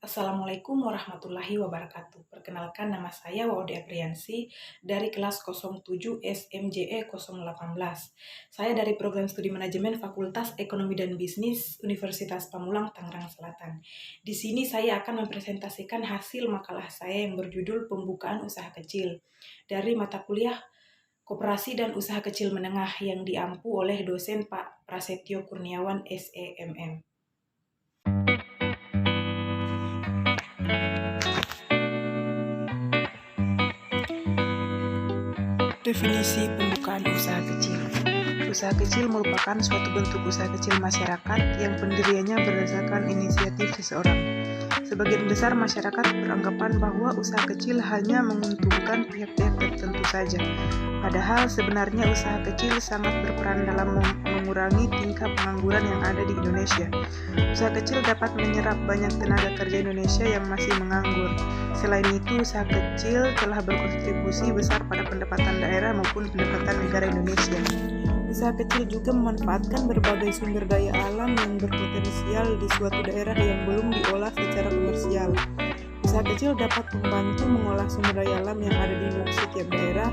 Assalamualaikum warahmatullahi wabarakatuh. Perkenalkan, nama saya Waude Apriansi dari kelas 07 SMJE 018. Saya dari program studi manajemen Fakultas Ekonomi dan Bisnis Universitas Pamulang, Tangerang Selatan. Di sini saya akan mempresentasikan hasil makalah saya yang berjudul Pembukaan Usaha Kecil dari mata kuliah Koperasi dan Usaha Kecil Menengah yang diampu oleh dosen Pak Prasetyo Kurniawan SEMM. Definisi pembukaan usaha kecil. Usaha kecil merupakan suatu bentuk usaha kecil masyarakat yang pendiriannya berdasarkan inisiatif seseorang. Sebagian besar masyarakat beranggapan bahwa usaha kecil hanya menguntungkan pihak-pihak tertentu saja. Padahal sebenarnya usaha kecil sangat berperan dalam mengurangi tingkat pengangguran yang ada di Indonesia. Usaha kecil dapat menyerap banyak tenaga kerja Indonesia yang masih menganggur. Selain itu, usaha kecil telah berkontribusi besar pada pendapatan daerah maupun pendapatan negara Indonesia. Usaha kecil juga memanfaatkan berbagai sumber daya alam yang berpotensial di suatu daerah yang belum diolah secara komersial. Usaha kecil dapat membantu mengolah sumber daya alam yang ada di setiap daerah.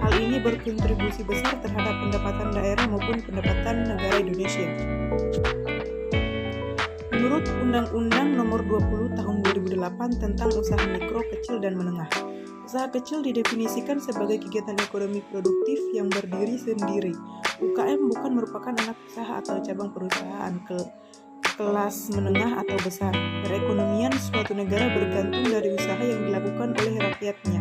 Hal ini berkontribusi besar terhadap pendapatan daerah maupun pendapatan negara Indonesia. Menurut Undang-Undang Nomor 20 Tahun 2008 tentang Usaha Mikro, Kecil, dan Menengah, usaha kecil didefinisikan sebagai kegiatan ekonomi produktif yang berdiri sendiri. UKM bukan merupakan anak usaha atau cabang perusahaan kelas menengah atau besar. Perekonomian suatu negara bergantung dari usaha yang dilakukan oleh rakyatnya.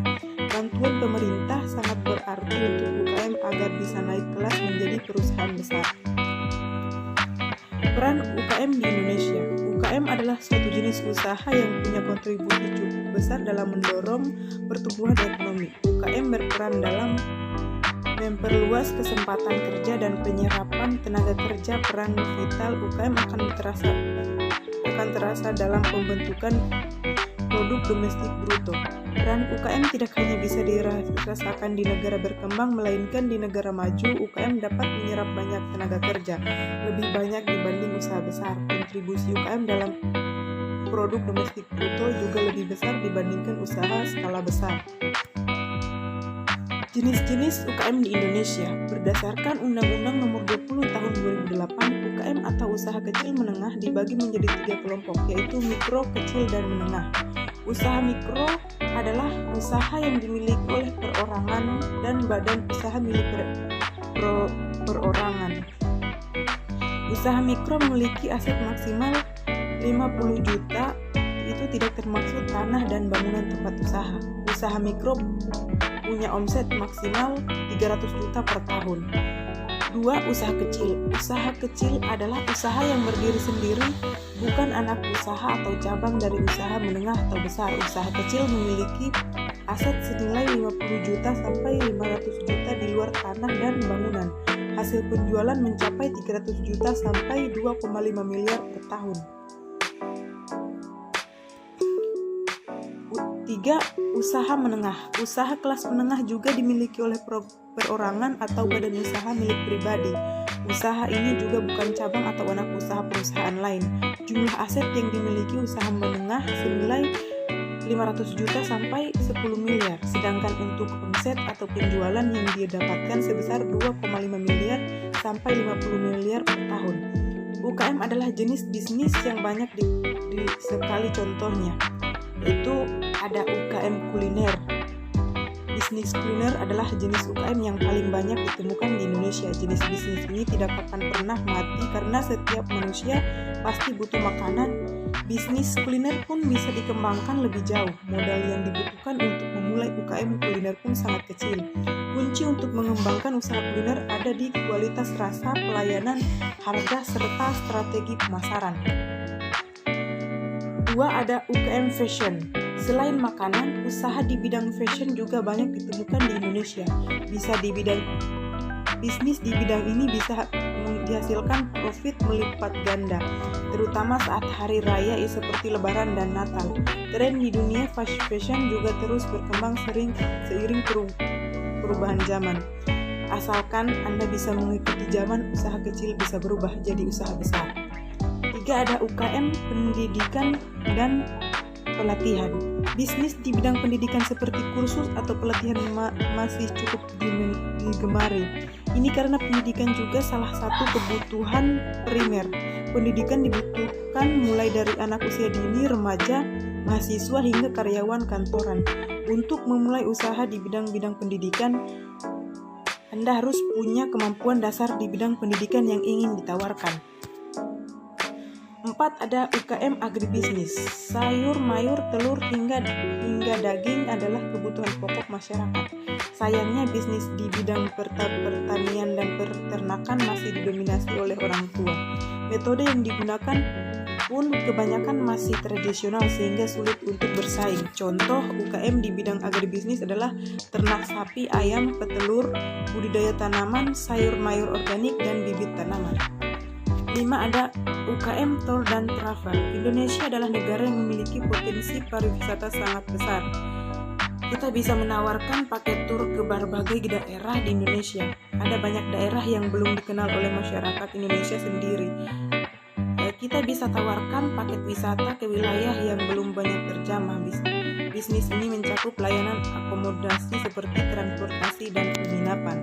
Bantuan pemerintah sangat berarti untuk UKM agar bisa naik kelas menjadi perusahaan besar. Peran UKM di Indonesia. UKM adalah suatu jenis usaha yang punya kontribusi cukup besar dalam mendorong pertumbuhan ekonomi. UKM berperan dalam memperluas kesempatan kerja dan penyerapan tenaga kerja. Peran vital UKM akan terasa dalam pembentukan produk domestik bruto. Peran UKM tidak hanya bisa dirasakan di negara berkembang, melainkan di negara maju. UKM dapat menyerap banyak tenaga kerja, lebih banyak dibanding usaha besar. Kontribusi UKM dalam produk domestik bruto juga lebih besar dibandingkan usaha skala besar. Jenis-jenis UKM di Indonesia. Berdasarkan Undang-Undang Nomor 20 Tahun 2008, UKM atau usaha kecil menengah dibagi menjadi 3 kelompok, yaitu mikro, kecil, dan menengah. Usaha mikro adalah usaha yang dimiliki oleh perorangan dan badan usaha milik perorangan. Usaha mikro memiliki aset maksimal 50 juta, itu tidak termasuk tanah dan bangunan tempat usaha. Usaha mikro punya omset maksimal 300 juta per tahun. 2. Usaha kecil. Usaha kecil adalah usaha yang berdiri sendiri, bukan anak usaha atau cabang dari usaha menengah atau besar. Usaha kecil memiliki aset senilai 50 juta sampai 500 juta di luar tanah dan bangunan. Hasil penjualan mencapai 300 juta sampai 2,5 miliar per tahun. 3. Usaha menengah. Usaha kelas menengah juga dimiliki oleh perorangan atau badan usaha milik pribadi. Usaha ini juga bukan cabang atau anak usaha perusahaan lain. Jumlah aset yang dimiliki usaha menengah senilai 500 juta sampai 10 miliar, sedangkan untuk omset atau penjualan yang didapatkan sebesar 2,5 miliar sampai 50 miliar per tahun. UKM adalah jenis bisnis yang banyak sekali contohnya, yaitu ada UKM kuliner. Bisnis kuliner adalah jenis UKM yang paling banyak ditemukan di Indonesia. Jenis bisnis ini tidak akan pernah mati karena setiap manusia pasti butuh makanan. Bisnis kuliner pun bisa dikembangkan lebih jauh. Modal yang dibutuhkan untuk memulai UKM kuliner pun sangat kecil. Kunci untuk mengembangkan usaha kuliner ada di kualitas rasa, pelayanan, harga, serta strategi pemasaran. 2. Ada UKM fashion. Selain makanan, usaha di bidang fashion juga banyak ditemukan di Indonesia. Bisnis di bidang ini bisa menghasilkan profit melipat ganda, terutama saat hari raya seperti Lebaran dan Natal. Tren di dunia fashion juga terus berkembang seiring perubahan zaman. Asalkan Anda bisa mengikuti zaman, usaha kecil bisa berubah jadi usaha besar. 3. Ada UKM pendidikan dan pelatihan. Bisnis di bidang pendidikan seperti kursus atau pelatihan masih cukup digemari. Ini karena pendidikan juga salah satu kebutuhan primer. Pendidikan dibutuhkan mulai dari anak usia dini, remaja, mahasiswa hingga karyawan kantoran. Untuk memulai usaha di bidang-bidang pendidikan, Anda harus punya kemampuan dasar di bidang pendidikan yang ingin ditawarkan. 4. Ada UKM agribisnis. Sayur, mayur, telur hingga daging adalah kebutuhan pokok masyarakat. Sayangnya bisnis di bidang pertanian dan peternakan masih didominasi oleh orang tua. Metode yang digunakan pun kebanyakan masih tradisional sehingga sulit untuk bersaing. Contoh UKM di bidang agribisnis adalah ternak sapi, ayam, petelur, budidaya tanaman, sayur mayur organik, dan bibit tanaman. 5. Ada UKM tour dan travel. Indonesia adalah negara yang memiliki potensi pariwisata sangat besar. Kita bisa menawarkan paket tur ke berbagai daerah di Indonesia. Ada banyak daerah yang belum dikenal oleh masyarakat Indonesia sendiri. Kita bisa tawarkan paket wisata ke wilayah yang belum banyak terjamah. Bisnis ini mencakup layanan akomodasi seperti transportasi dan penginapan.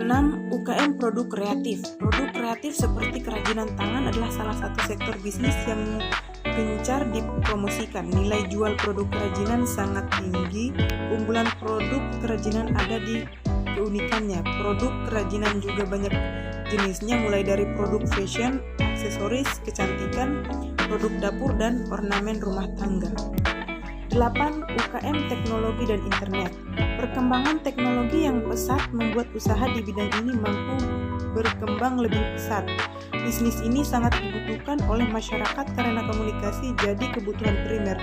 6. UKM produk kreatif. Produk kreatif seperti kerajinan tangan adalah salah satu sektor bisnis yang gencar dipromosikan. Nilai jual produk kerajinan sangat tinggi. Unggulan produk kerajinan ada di keunikannya. Produk kerajinan juga banyak jenisnya, mulai dari produk fashion, aksesoris, kecantikan, produk dapur, dan ornamen rumah tangga. 8. UKM teknologi dan internet. Perkembangan teknologi yang pesat membuat usaha di bidang ini mampu berkembang lebih pesat. Bisnis ini sangat dibutuhkan oleh masyarakat karena komunikasi jadi kebutuhan primer.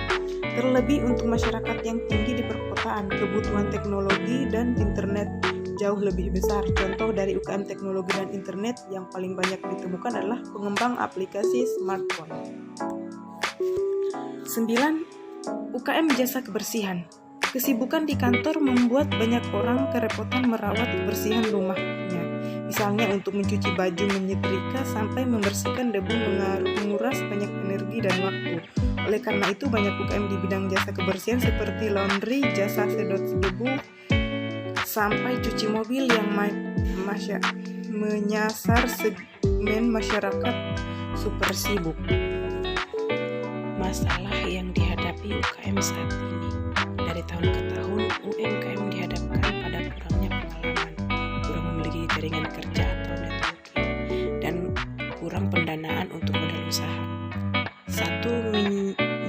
Terlebih untuk masyarakat yang tinggi di perkotaan, kebutuhan teknologi dan internet jauh lebih besar. Contoh dari UKM teknologi dan internet yang paling banyak ditemukan adalah pengembang aplikasi smartphone. 9. UKM jasa kebersihan. Kesibukan di kantor membuat banyak orang kerepotan merawat kebersihan rumahnya. Misalnya untuk mencuci baju, menyetrika, sampai membersihkan debu menguras banyak energi dan waktu. Oleh karena itu banyak UKM di bidang jasa kebersihan seperti laundry, jasa sedot debu, sampai cuci mobil yang menyasar segmen masyarakat super sibuk. Masalah yang dihadapi UKM saat ini. Dari tahun ke tahun, UMKM dihadapkan pada kurangnya pengalaman, kurang memiliki jaringan kerja atau networking, dan kurang pendanaan untuk modal usaha.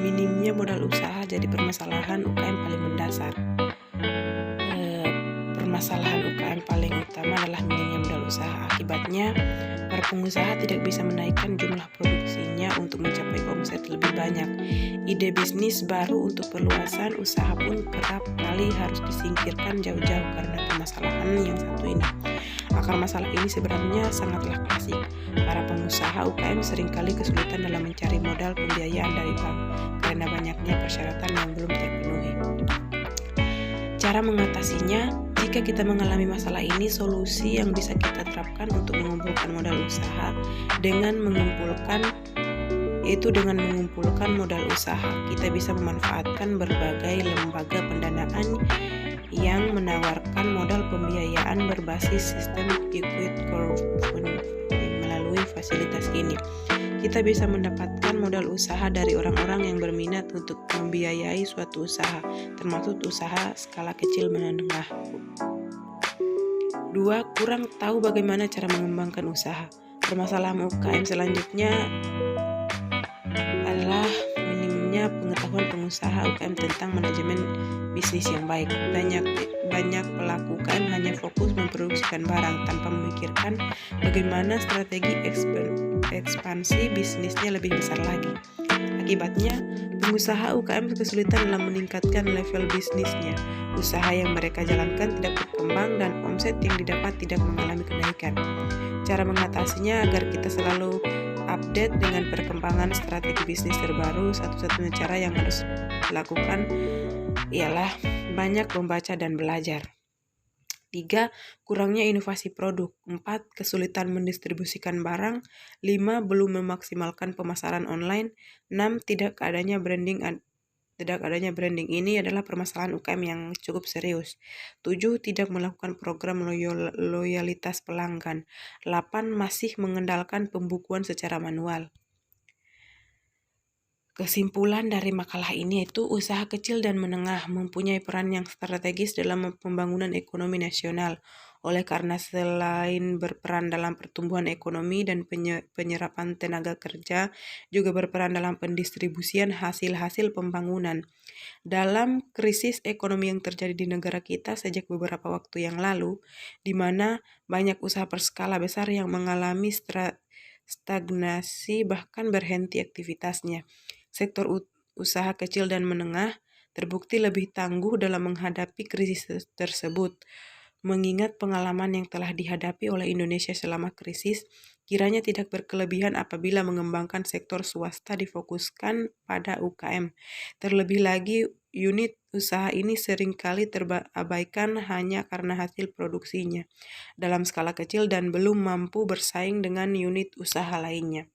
Minimnya modal usaha jadi permasalahan UKM paling mendasar. Permasalahan UKM paling utama adalah minimnya modal usaha. Akibatnya, para pengusaha tidak bisa menaikkan jumlah produksinya untuk mencapai omset lebih banyak. Ide bisnis baru untuk perluasan usaha pun kerap kali harus disingkirkan jauh-jauh karena permasalahan yang satu ini. Akar masalah ini sebenarnya sangatlah klasik. Para pengusaha UKM seringkali kesulitan dalam mencari modal pembiayaan dari bank karena banyaknya persyaratan yang belum terpenuhi. Cara mengatasinya, jika kita mengalami masalah ini, solusi yang bisa kita terapkan untuk mengumpulkan modal usaha dengan mengumpulkan modal usaha. Kita bisa memanfaatkan berbagai lembaga pendanaan yang menawarkan modal pembiayaan berbasis sistem equity crowdfunding. Melalui fasilitas ini, kita bisa mendapatkan modal usaha dari orang-orang yang berminat untuk membiayai suatu usaha, termasuk usaha skala kecil menengah. 2. Kurang tahu bagaimana cara mengembangkan usaha. Permasalahan UKM selanjutnya adalah minimnya pengetahuan pengusaha UKM tentang manajemen bisnis yang baik. Banyak pelaku UKM hanya fokus memproduksikan barang tanpa memikirkan bagaimana strategi ekspansi bisnisnya lebih besar lagi. Akibatnya, pengusaha UKM kesulitan dalam meningkatkan level bisnisnya. Usaha yang mereka jalankan tidak berkembang dan omset yang didapat tidak mengalami kenaikan. Cara mengatasinya agar kita selalu update dengan perkembangan strategi bisnis terbaru, satu-satunya cara yang harus dilakukan ialah banyak membaca dan belajar. 3. Kurangnya inovasi produk. 4. Kesulitan mendistribusikan barang. 5. Belum memaksimalkan pemasaran online. 6. Tidak adanya branding ini adalah permasalahan UKM yang cukup serius. 7. Tidak melakukan program loyalitas pelanggan. 8. Masih mengendalikan pembukuan secara manual. Kesimpulan dari makalah ini yaitu usaha kecil dan menengah mempunyai peran yang strategis dalam pembangunan ekonomi nasional. Oleh karena selain berperan dalam pertumbuhan ekonomi dan penyerapan tenaga kerja, juga berperan dalam pendistribusian hasil-hasil pembangunan. Dalam krisis ekonomi yang terjadi di negara kita sejak beberapa waktu yang lalu, di mana banyak usaha berskala besar yang mengalami stagnasi bahkan berhenti aktivitasnya. Sektor usaha kecil dan menengah terbukti lebih tangguh dalam menghadapi krisis tersebut. Mengingat pengalaman yang telah dihadapi oleh Indonesia selama krisis, kiranya tidak berkelebihan apabila mengembangkan sektor swasta difokuskan pada UKM. Terlebih lagi, unit usaha ini seringkali terabaikan hanya karena hasil produksinya dalam skala kecil dan belum mampu bersaing dengan unit usaha lainnya.